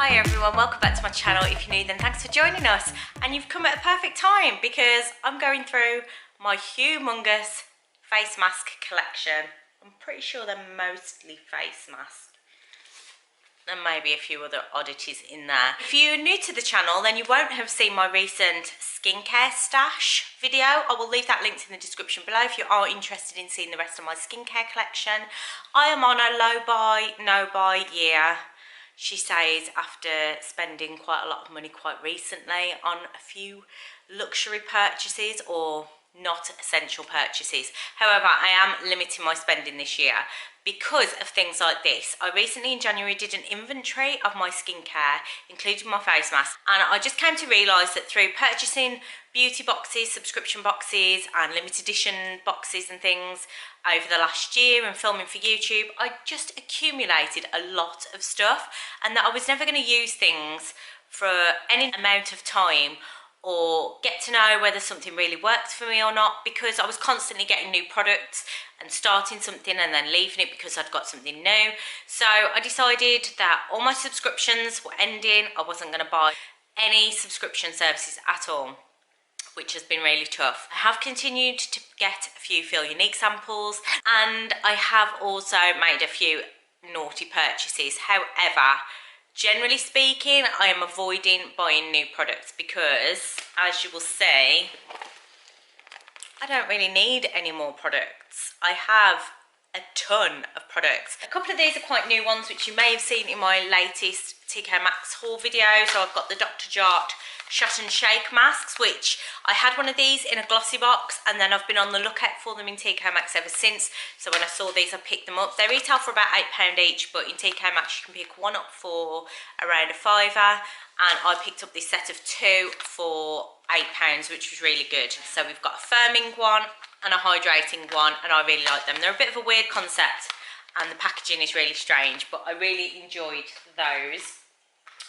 Hi everyone, welcome back to my channel. If you're new, then thanks for joining us. And you've come at a perfect time because I'm going through my humongous face mask collection. I'm pretty sure they're mostly face masks. And maybe a few other oddities in there. If you're new to the channel, then you won't have seen my recent skincare stash video. I will leave that linked in the description below if you are interested in seeing the rest of my skincare collection. I am on a low buy, no buy year, she says, after spending quite a lot of money quite recently on a few luxury purchases or not essential purchases. However, I am limiting my spending this year because of things like this. I recently in January did an inventory of my skincare, including my face mask, and I just came to realise that through purchasing beauty boxes, subscription boxes and limited edition boxes and things over the last year and filming for YouTube, I just accumulated a lot of stuff, and that I was never going to use things for any amount of time or get to know whether something really works for me or not, because I was constantly getting new products and starting something and then leaving it because I'd got something new. So I decided that all my subscriptions were ending. I wasn't going to buy any subscription services at all, which has been really tough. I have continued to get a few Feel Unique samples, and I have also made a few naughty purchases. However, generally speaking, I am avoiding buying new products because, as you will see, I don't really need any more products. I have a ton of products. A couple of these are quite new ones, which you may have seen in my latest TK Maxx haul video. So I've got the Dr. Jart Shot and Shake masks, which I had one of these in a glossy box, and then I've been on the lookout for them in TK Maxx ever since. So when I saw these, I picked them up. They retail for about £8 each, but in TK Maxx you can pick one up for around a £5, and I picked up this set of two for £8, which was really good. So we've got a firming one and a hydrating one, and I really like them. They're a bit of a weird concept and the packaging is really strange, but I really enjoyed those.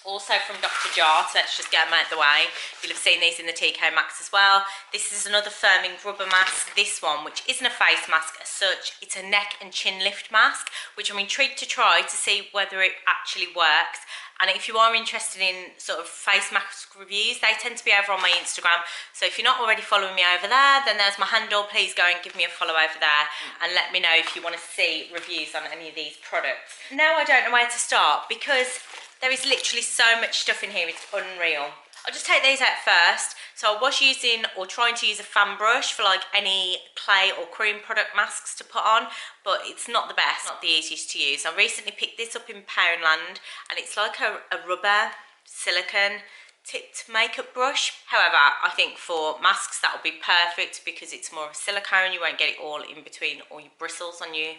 Also from Dr. Jart, let's just get them out of the way. You'll have seen these in the TK Maxx as well. This is another firming rubber mask. This one, which isn't a face mask as such, it's a neck and chin lift mask, which I'm intrigued to try to see whether it actually works. And if you are interested in sort of face mask reviews, they tend to be over on my Instagram. So if you're not already following me over there, then there's my handle. Please go and give me a follow over there and let me know if you want to see reviews on any of these products. Now I don't know where to start because there is literally so much stuff in here, it's unreal. I'll just take these out first. So I was using or trying to use a fan brush for like any clay or cream product masks to put on, but it's not the best, not the easiest to use. I recently picked this up in Poundland, and it's like a rubber silicone tipped makeup brush. However, I think for masks that will be perfect because it's more of a silicone. You won't get it all in between all your bristles on your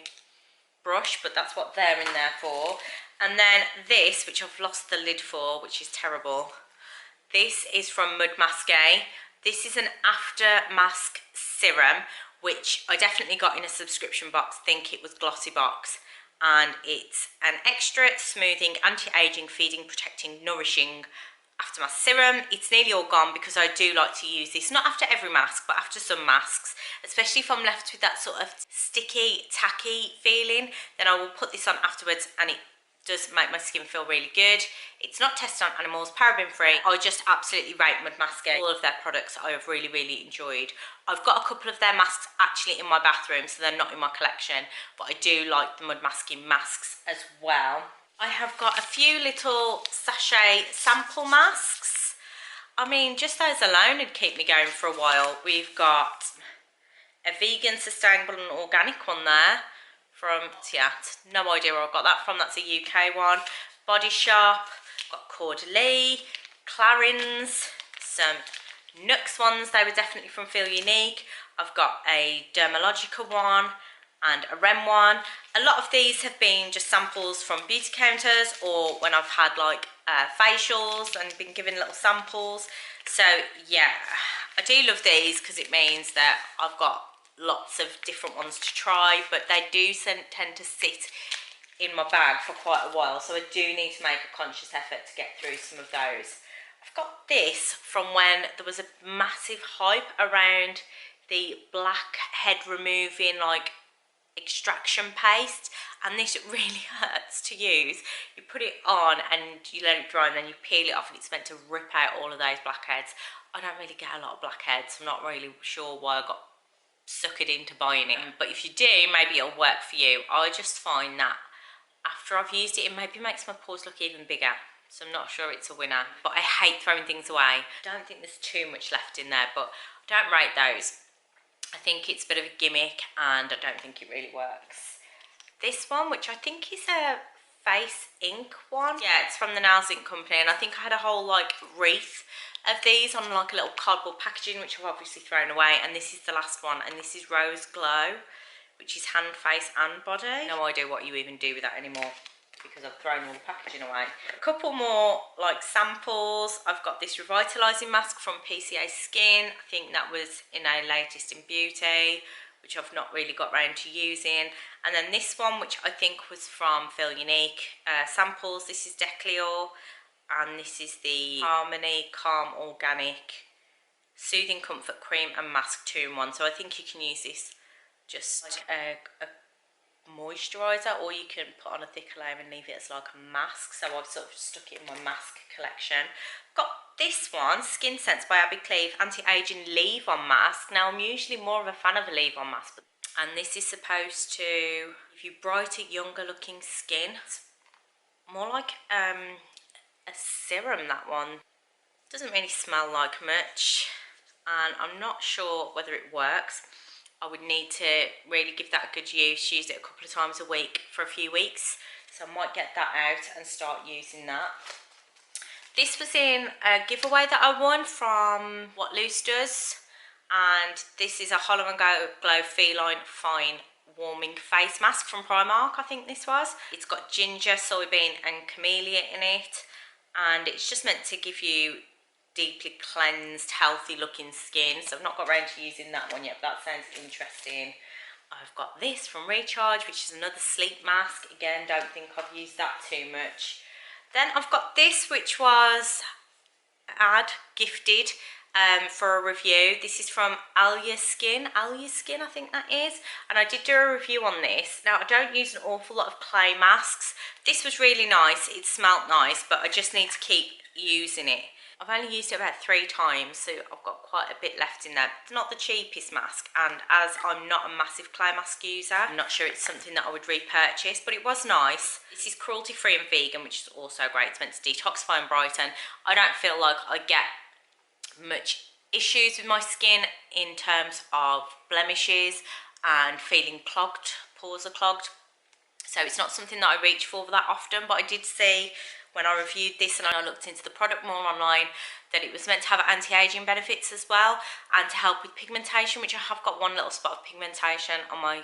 brush, but that's what they're in there for. And then this, which I've lost the lid for, which is terrible. This is from Mud Masqué. This is an after mask serum, which I definitely got in a subscription box. I think it was glossy box, and it's an extra smoothing, anti-aging, feeding, protecting, nourishing after mask serum. It's nearly all gone because I do like to use this, not after every mask, but after some masks, especially if I'm left with that sort of sticky, tacky feeling, then I will put this on afterwards, and it does make my skin feel really good. It's not tested on animals, paraben free. I just absolutely rate Mud Masqué. All of their products I have really, really enjoyed. I've got a couple of their masks actually in my bathroom, so they're not in my collection, but I do like the Mud Masqué masks as well. I have got a few little sachet sample masks. I mean, just those alone would keep me going for a while. We've got a vegan, sustainable and organic one there from Tiat. No idea where I got that from. That's a UK one. Body Shop. Got Caudalie, Clarins, some Nux ones. They were definitely from Feel Unique. I've got a Dermalogica one and a REM one. A lot of these have been just samples from beauty counters or when I've had like facials and been given little samples. So yeah, I do love these because it means that I've got lots of different ones to try, but they do tend to sit in my bag for quite a while, so I do need to make a conscious effort to get through some of those. I've got this from when there was a massive hype around the blackhead removing like extraction paste, and this really hurts to use. You put it on and you let it dry and then you peel it off and it's meant to rip out all of those blackheads. I don't really get a lot of blackheads. I'm not really sure why I got suckered into buying it, but if you do, maybe it'll work for you. I just find that after I've used it, it maybe makes my pores look even bigger. So I'm not sure it's a winner, but I hate throwing things away. I don't think there's too much left in there, but I don't rate those. I think it's a bit of a gimmick and I don't think it really works. This one, which I think is a face ink one. Yeah, it's from the Nails Ink Company, and I think I had a whole like wreath of these on like a little cardboard packaging, which I've obviously thrown away, and this is the last one, and this is Rose Glow, which is hand, face and body. No idea what you even do with that anymore because I've thrown all the packaging away. A couple more like samples. I've got this revitalising mask from PCA Skin. I think that was in a Latest in Beauty, which I've not really got round to using. And then this one, which I think was from Feel Unique samples. This is Decleor, and this is the Harmony Calm Organic Soothing Comfort Cream and Mask 2-in-1. So I think you can use this just like a moisturiser, or you can put on a thicker layer and leave it as like a mask. So I've sort of stuck it in my mask collection. Got this one, Skin Sense by Abby Cleve Anti-Aging Leave-On Mask. Now I'm usually more of a fan of a leave-on mask, and this is supposed to give you brighter, younger looking skin. It's more like a serum, that one. Doesn't really smell like much, and I'm not sure whether it works. I would need to really give that a good use it a couple of times a week for a few weeks. So I might get that out and start using that. This was in a giveaway that I won from What Loose Does. And this is a Hollow and Glow Feline Fine Warming Face Mask from Primark, I think this was. It's got ginger, soybean and camellia in it. And it's just meant to give you deeply cleansed, healthy looking skin. So I've not got around to using that one yet, but that sounds interesting. I've got this from Recharge, which is another sleep mask. Again, don't think I've used that too much. Then I've got this, which was gifted for a review. This is from Alia Skin, I think that is. And I did do a review on this. Now, I don't use an awful lot of clay masks. This was really nice. It smelled nice, but I just need to keep using it. I've only used it about 3 times, so I've got quite a bit left in there. It's not the cheapest mask, and as I'm not a massive clay mask user, I'm not sure it's something that I would repurchase, but it was nice. This is cruelty-free and vegan, which is also great. It's meant to detoxify and brighten. I don't feel like I get much issues with my skin in terms of blemishes and feeling clogged, pores are clogged. So it's not something that I reach for that often, but I did see when I reviewed this and I looked into the product more online that it was meant to have anti-aging benefits as well, and to help with pigmentation, which I have got one little spot of pigmentation on my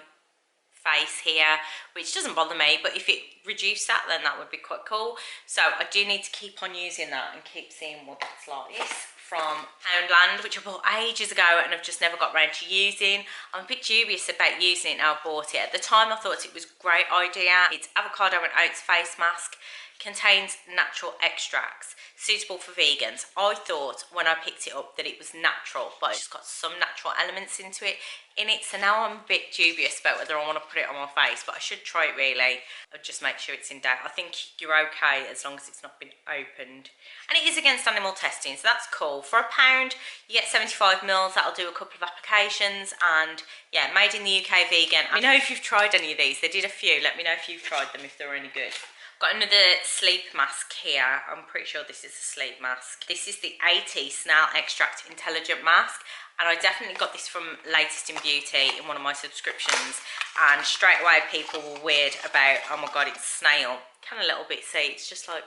face here, which doesn't bother me, but if it reduced that, then that would be quite cool. So I do need to keep on using that and keep seeing what that's like. This from Poundland, which I bought ages ago and I've just never got around to using. I'm a bit dubious about using it now I've bought it. At the time I thought it was a great idea. It's avocado and oats face mask. Contains natural extracts, suitable for vegans. I thought when I picked it up that it was natural, but it's got some natural elements in it, so now I'm a bit dubious about whether I want to put it on my face, but I should try it really. I'll just make sure it's in date. I think you're okay as long as it's not been opened. And it is against animal testing, so that's cool. For £1, you get 75 mils. That'll do a couple of applications, and yeah, made in the UK vegan. Let me know if you've tried any of these. They did a few. Let me know if you've tried them, if they're any good. Got another sleep mask here. I'm pretty sure this is a sleep mask. This is the 80 Snail Extract Intelligent Mask, and I definitely got this from Latest in Beauty in one of my subscriptions, and straight away people were weird about, oh my god, it's snail. Kind of a little bit, see, it's just like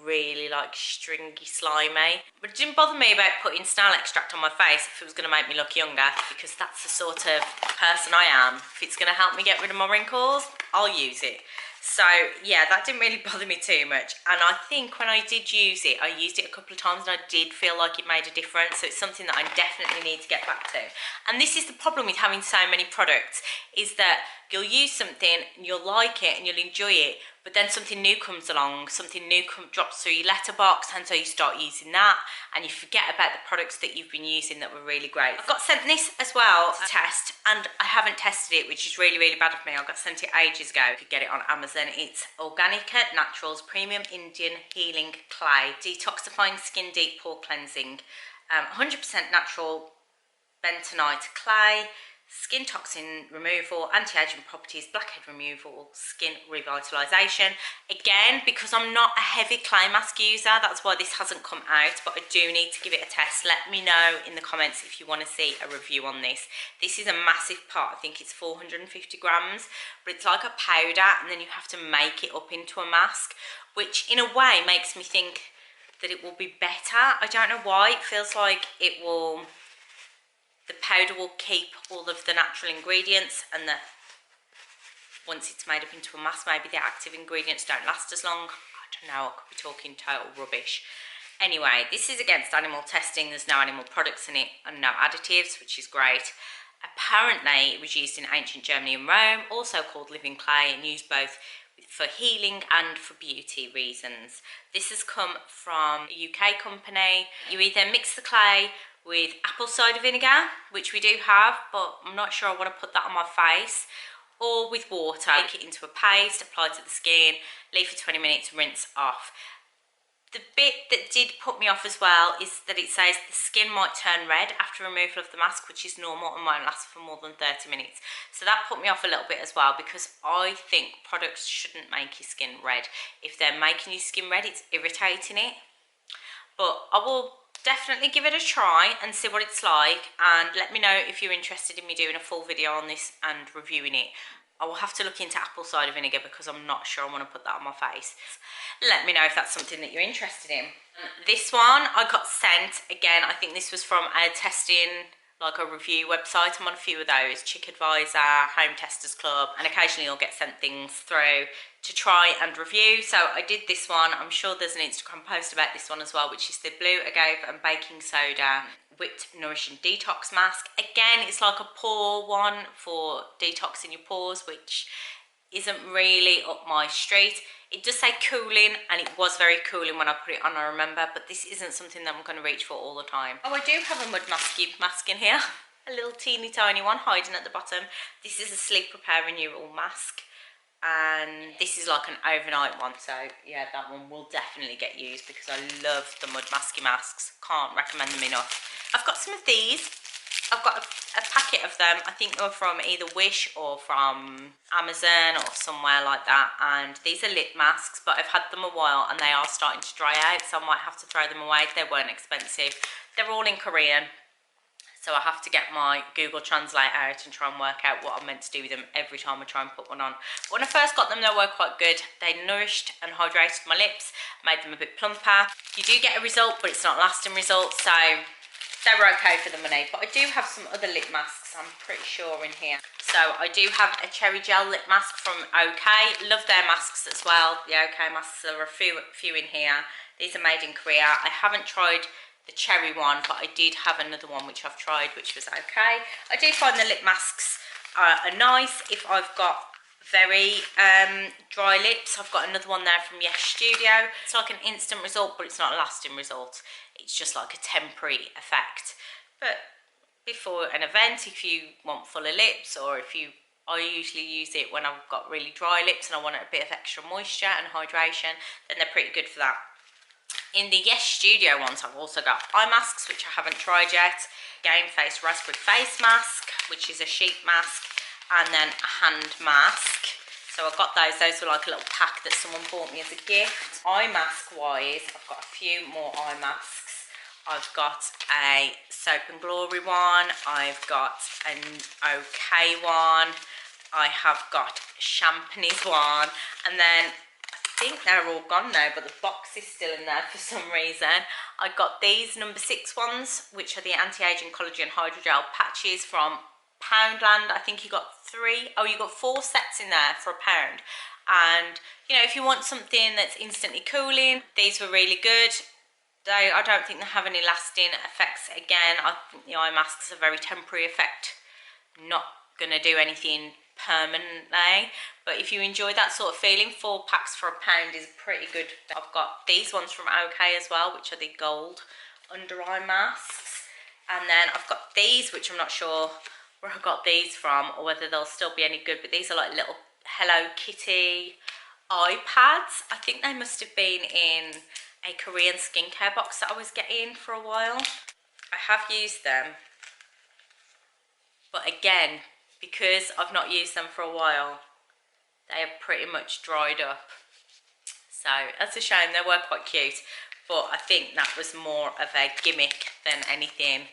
really like stringy, slimy. But it didn't bother me about putting snail extract on my face if it was going to make me look younger, because that's the sort of person I am. If it's going to help me get rid of my wrinkles, I'll use it. So yeah, that didn't really bother me too much, and I think when I did use it, I used it a couple of times and I did feel like it made a difference. So it's something that I definitely need to get back to. And this is the problem with having so many products, is that you'll use something and you'll like it and you'll enjoy it, but then something new comes along, something new drops through your letterbox, and so you start using that and you forget about the products that you've been using that were really great. I got sent this as well to test, and I haven't tested it, which is really, really bad of me. I got sent it ages ago. You could get it on Amazon. It's Organica Naturals Premium Indian Healing Clay Detoxifying Skin Deep Pore Cleansing, 100% natural bentonite clay, skin toxin removal, anti-aging properties, blackhead removal, skin revitalisation. Again, because I'm not a heavy clay mask user, that's why this hasn't come out, but I do need to give it a test. Let me know in the comments if you want to see a review on this. This is a massive pot. I think it's 450 grams, but it's like a powder, and then you have to make it up into a mask, which in a way makes me think that it will be better. I don't know why. It feels like it will... the powder will keep all of the natural ingredients, and that once it's made up into a mask, maybe the active ingredients don't last as long. I don't know, I could be talking total rubbish. Anyway, this is against animal testing. There's no animal products in it and no additives, which is great. Apparently, it was used in ancient Germany and Rome, also called living clay, and used both for healing and for beauty reasons. This has come from a UK company. You either mix the clay with apple cider vinegar, which we do have, but I'm not sure I want to put that on my face, or with water. Make it into a paste, apply to the skin, leave for 20 minutes, rinse off. The bit that did put me off as well is that it says the skin might turn red after removal of the mask, which is normal and won't last for more than 30 minutes. So that put me off a little bit as well, because I think products shouldn't make your skin red. If they're making your skin red, it's irritating it. But I will definitely give it a try and see what it's like, and let me know if you're interested in me doing a full video on this and reviewing it. I will have to look into apple cider vinegar because I'm not sure I want to put that on my face. Let me know if that's something that you're interested in. This one I got sent, again, I think this was from a testing, like a review website. I'm on a few of those, Chick Advisor, Home Testers Club, and occasionally you'll get sent things through to try and review. So I did this one. I'm sure there's an Instagram post about this one as well, which is the blue agave and baking soda whipped nourishing detox mask. Again, it's like a pore one for detoxing your pores, which isn't really up my street. It does say cooling, and it was very cooling when I put it on, I remember, but this isn't something that I'm going to reach for all the time. Oh, I do have a mud mask in here. A little teeny tiny one hiding at the bottom. This is a sleep repair renewal mask, and this is like an overnight one, so yeah, that one will definitely get used because I love the mud masky masks. Can't recommend them enough. I've got some of these. I've got a packet of them. I think they're from either Wish or from Amazon or somewhere like that, and these are lip masks, but I've had them a while and they are starting to dry out, so I might have to throw them away. They weren't expensive. They're all in Korean, so I have to get my Google Translate out and try and work out what I'm meant to do with them every time I try and put one on. But when I first got them, they were quite good. They nourished and hydrated my lips, made them a bit plumper. You do get a result, but it's not a lasting result, so they were okay for the money. But I do have some other lip masks, I'm pretty sure, in here. So I do have a cherry gel lip mask from OK. Love their masks as well. The OK masks, there are a few in here. These are made in Korea. I haven't tried the cherry one, but I did have another one which I've tried, which was OK. I do find the lip masks are nice if I've got very dry lips. I've got another one there from Yes Studio. It's like an instant result, but it's not a lasting result. It's just like a temporary effect. But before an event, if you want fuller lips, or if you, I usually use it when I've got really dry lips and I want a bit of extra moisture and hydration, then they're pretty good for that. In the Yes Studio ones, I've also got eye masks, which I haven't tried yet. Game Face Raspberry Face Mask, which is a sheet mask, and then a hand mask. So I've got those. Those were like a little pack that someone bought me as a gift. Eye mask wise, I've got a few more eye masks. I've got a Soap and Glory one. I've got an OK one. I have got Champagne's one. And then I think they're all gone now, but the box is still in there for some reason. I got these number 6 ones, which are the anti-aging collagen hydrogel patches from Poundland. I think you got 3. Oh, you got 4 sets in there for £1. And you know, if you want something that's instantly cooling, these were really good. I don't think they have any lasting effects. Again, I think the eye masks are very temporary effect, not gonna do anything permanently, but if you enjoy that sort of feeling, 4 packs for £1 is pretty good. I've got these ones from OK as well, which are the gold under eye masks, and then I've got these, which I'm not sure where I got these from or whether they'll still be any good, but these are like little Hello Kitty eye pads. I think they must have been in a Korean skincare box that I was getting for a while. I have used them, but again, because I've not used them for a while, they have pretty much dried up. So that's a shame. They were quite cute, but I think that was more of a gimmick than anything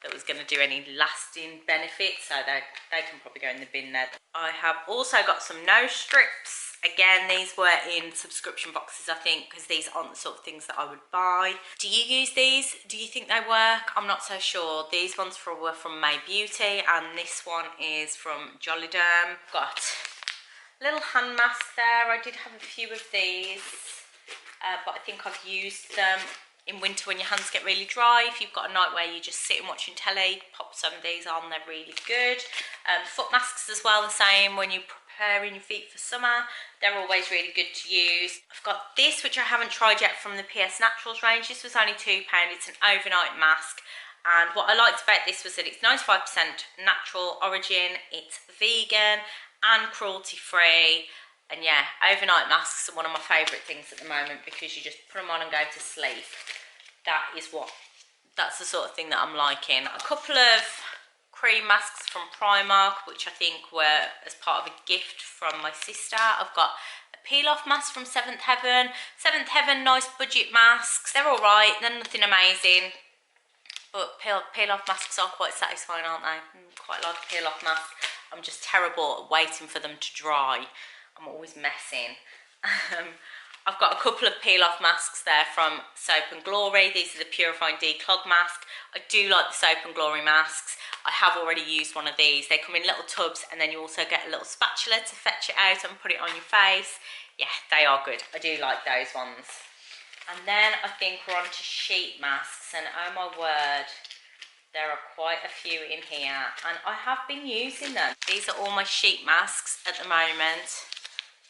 that was going to do any lasting benefit, so they can probably go in the bin there. I have also got some nose strips. Again, these were in subscription boxes, I think, because these aren't the sort of things that I would buy. Do you use these? Do you think they work? I'm not so sure. These ones were from May Beauty, and this one is from Jollyderm. Got a little hand mask there. I did have a few of these, but I think I've used them in winter when your hands get really dry. If you've got a night where you just sit and watching telly, pop some of these on, they're really good. Foot masks as well, the same when you're preparing your feet for summer. They're always really good to use. I've got this, which I haven't tried yet, from the PS Naturals range. This was only £2. It's an overnight mask. And what I liked about this was that it's 95% natural origin, it's vegan and cruelty free. And yeah, overnight masks are one of my favourite things at the moment, because you just put them on and go to sleep. That's the sort of thing that I'm liking. A couple of cream masks from Primark, which I think were as part of a gift from my sister. I've got a peel off mask from Seventh Heaven. Seventh Heaven, nice budget masks. They're alright, they're nothing amazing, but peel off masks are quite satisfying, aren't they? Quite like a peel off mask. I'm just terrible at waiting for them to dry. I'm always messing. I've got a couple of peel off masks there from Soap and Glory. These are the Purifying Declog mask. I do like the Soap and Glory masks. I have already used one of these. They come in little tubs, and then you also get a little spatula to fetch it out and put it on your face. Yeah, they are good. I do like those ones. And then I think we're on to sheet masks, and oh my word, there are quite a few in here, and I have been using them. These are all my sheet masks at the moment.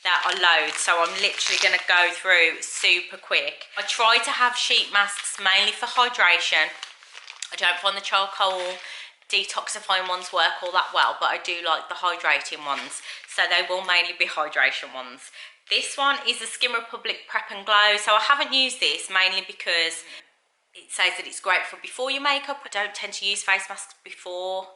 There are loads, so I'm literally going to go through super quick. I try to have sheet masks mainly for hydration. I don't find the charcoal detoxifying ones work all that well, but I do like the hydrating ones, so they will mainly be hydration ones. This one is the Skin Republic Prep and Glow, so I haven't used this mainly because it says that it's great for before your makeup. I don't tend to use face masks before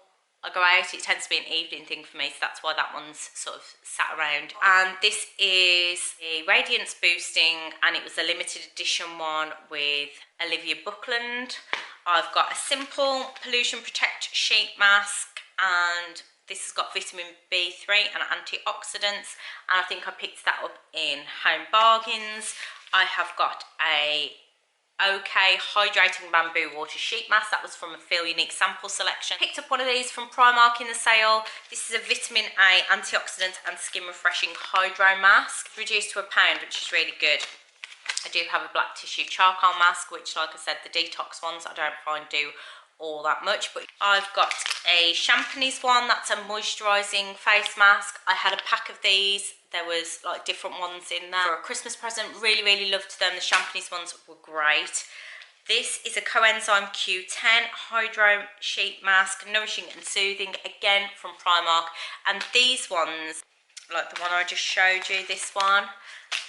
I go out. It tends to be an evening thing for me, so that's why that one's sort of sat around. And this is a radiance boosting, and it was a limited edition one with Olivia Buckland. I've got a simple pollution protect sheet mask, and this has got vitamin B3 and antioxidants, and I think I picked that up in Home Bargains. I have got a OK Hydrating Bamboo Water Sheet Mask. That was from a Feel Unique sample selection. Picked up one of these from Primark in the sale. This is a vitamin A antioxidant and skin refreshing hydro mask, reduced to £1, which is really good. I do have a black tissue charcoal mask, which, like I said, the detox ones I don't find do all that much. But I've got a Champagnes one, that's a moisturising face mask. I had a pack of these. There was like different ones in there for a Christmas present. Really loved them. The Champagnes ones were great. This is a Coenzyme Q10 Hydro Sheet Mask, nourishing and soothing, again from Primark. And these ones, like the one I just showed you, this one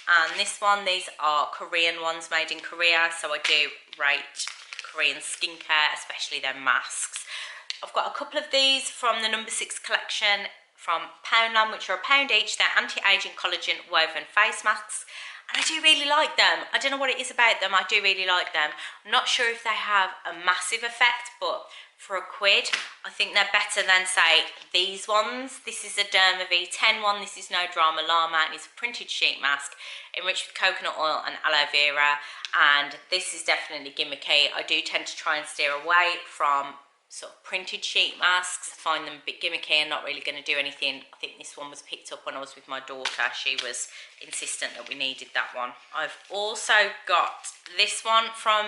and this one, these are Korean ones made in Korea, so I do rate Korean skincare, especially their masks. I've got a couple of these from the No. 6 collection from Poundland, which are £1 each. They're anti-aging collagen woven face masks, and I do really like them. I don't know what it is about them, I do really like them. I'm not sure if they have a massive effect, but for £1, I think they're better than, say, these ones. This is a Derma V10 one. This is No Drama Llama, and it's a printed sheet mask enriched with coconut oil and aloe vera, and this is definitely gimmicky. I do tend to try and steer away from sort of printed sheet masks. I find them a bit gimmicky and not really going to do anything. I think this one was picked up when I was with my daughter. She was insistent that we needed that one. I've also got this one from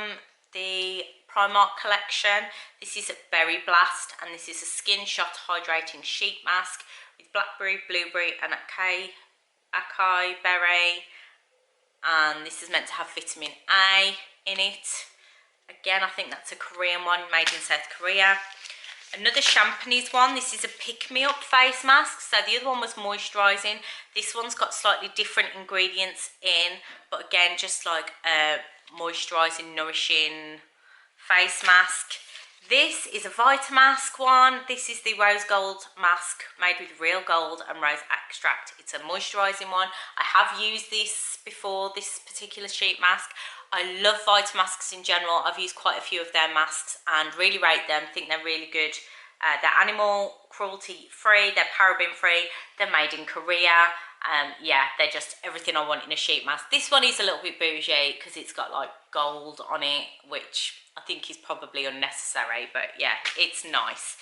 the Primark collection. This is a Berry Blast, and this is a Skin Shot Hydrating Sheet Mask with blackberry, blueberry and acai berry, and this is meant to have vitamin A in it. Again, I think that's a Korean one, made in South Korea. Another Champagnes one. This is a pick-me-up face mask. So the other one was moisturising. This one's got slightly different ingredients in, but again, just like a moisturising, nourishing face mask. This is a Facemask one. This is the rose gold mask made with real gold and rose extract. It's a moisturising one. I have used this before, this particular sheet mask. I love Facemasks in general. I've used quite a few of their masks and really rate them. Think they're really good. They're animal cruelty free, they're paraben free, they're made in Korea. Yeah, they're just everything I want in a sheet mask. This one is a little bit bougie because it's got like gold on it, which I think is probably unnecessary, but yeah, it's nice.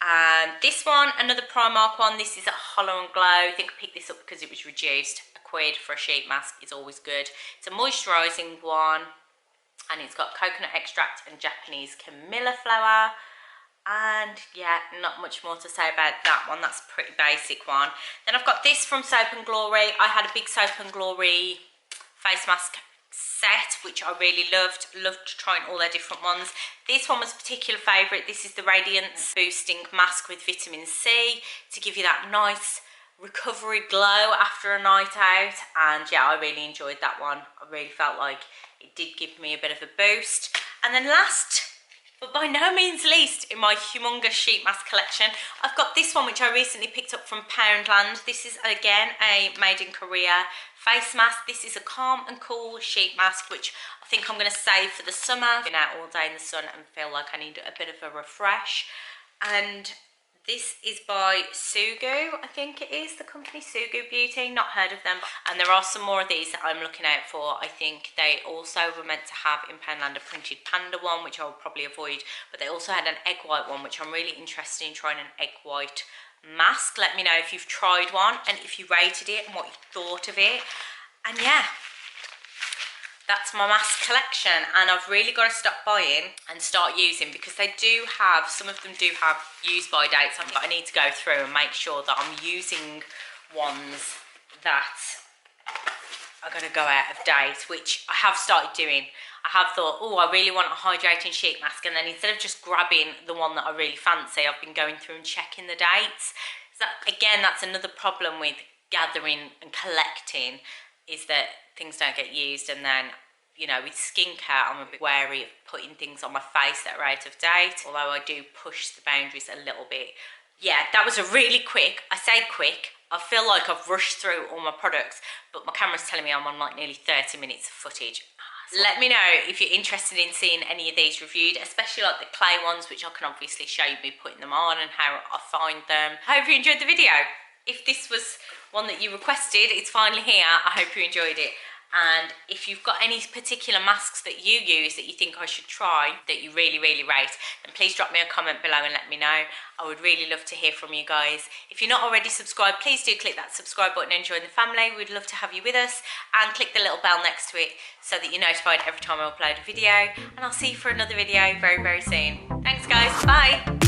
And this one, another Primark one. This is a Hollow and Glow. I think I picked this up because it was reduced. £1 for a sheet mask is always good. It's a moisturising one, and it's got coconut extract and Japanese camellia flower. And yeah, not much more to say about that one. That's a pretty basic one. Then I've got this from Soap and Glory. I had a big Soap and Glory face mask set, which I really loved trying all their different ones. This one was a particular favourite. This is the Radiance Boosting Mask with Vitamin C to give you that nice recovery glow after a night out. And yeah, I really enjoyed that one. I really felt like it did give me a bit of a boost. And then last but by no means least in my humongous sheet mask collection, I've got this one which I recently picked up from Poundland. This is again a made in Korea face mask. This is a calm and cool sheet mask, which I think I'm going to save for the summer. I've been out all day in the sun and feel like I need a bit of a refresh. And this is by soooooo, I think it is, the company soooooo Beauty. Not heard of them. And there are some more of these that I'm looking out for. I think they also were meant to have in Poundland a printed panda one, which I will probably avoid. But they also had an egg white one, which I'm really interested in trying, an egg white mask. Let me know if you've tried one and if you rated it and what you thought of it. And yeah, that's my mask collection, and I've really got to stop buying and start using, because they do have, some of them do have use by dates on, but I need to go through and make sure that I'm using ones that are going to go out of date, which I have started doing. I have thought, oh, I really want a hydrating sheet mask, and then instead of just grabbing the one that I really fancy, I've been going through and checking the dates. So again, that's another problem with gathering and collecting, is that things don't get used. And then, you know, with skincare, I'm a bit wary of putting things on my face that are out of date, although I do push the boundaries a little bit. Yeah, that was a really quick, I say quick, I feel like I've rushed through all my products, but my camera's telling me I'm on like nearly 30 minutes of footage. Let me know if you're interested in seeing any of these reviewed, especially like the clay ones, which I can obviously show you me putting them on and how I find them. I hope you enjoyed the video. If this was one that you requested, it's finally here. I hope you enjoyed it. And if you've got any particular masks that you use that you think I should try, that you really, really rate, then please drop me a comment below and let me know. I would really love to hear from you guys. If you're not already subscribed, please do click that subscribe button and join the family. We'd love to have you with us. And click the little bell next to it so that you're notified every time I upload a video. And I'll see you for another video very, very soon. Thanks guys, bye.